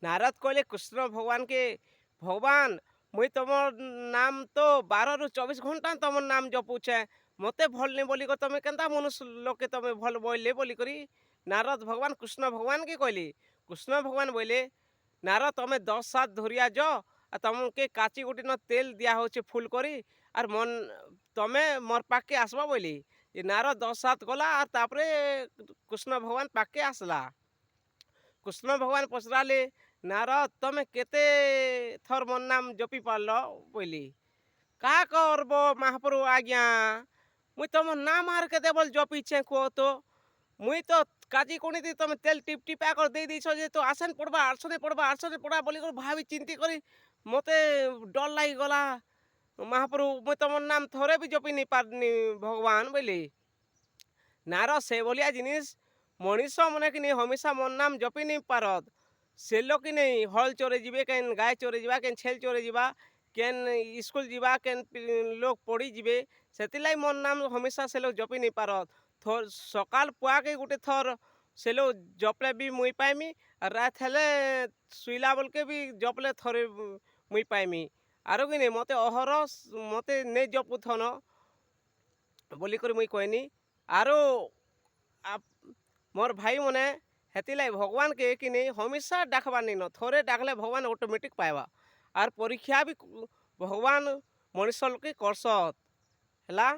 नारद कहले कृष्ण भगवान के भगवान मुई तुमर नाम तो 12 ରୁ 24 घंटा तुम नाम जपुछे मते भल नहीं बोली तुम केन्ता मनुष्य लोग के तुम भल बोले बोली करी नारद भगवान कृष्ण भगवान के कहली कृष्ण भगवान बोले नारद तुम्हें 10 सात धुरिया जो आ तुमके काची गुटी न तेल दिया होचे फुल करी आर मन तुम्हें मोर पाके आसबा बोली ये नारद 10 सात गला आर तापरे कृष्ण भगवान पाके आसला कृष्ण भगवान पचराले नारद तमे केते थर मोर नाम जपी पारल बोली का करब महाप्रभु आज्ञा मुई तुम नाम आर केते बोल जपीछे कह तो मुई तो काजी कोनी दी तुम तेल टिप टिपा कर दे दीछ जे तो आसने पड़वा बोली कर भावी चिंती करी मते डर लगी गला महाप्रभु मुई तुम नाम थोड़े भी जपी नहीं पारनी भगवान बोली नारद से भलिया जिनिस मनीष मने कि हमेशा मोर नाम जपी नहीं पारत से लोग कि नहीं हल चोरे जीवे केन गाय चोरे जीवा केन छेल चोरे जीवा केन स्कूल जीवा केन लोग पढ़ी जीवे से मोर नाम हमेशा से लोग जपी नहीं पारत थोर सकाल पुआ के गुटे थर से लोग जपले भी मुई पाइमी और रात हेले शुइला बोल के भी जपले थोड़े मुई पाइमी आरो कि नहीं मते अहर मते नहीं जपु थन बोली कर मुई कहनी आरो आप मोर भाई मने हेतिलाई भगवान के कि नहीं हमेशा डाकबार नहीं न थोड़े डाकले भगवान ऑटोमेटिक पाएबा आर परीक्षा भी भगवान मनुष्य के करसत है।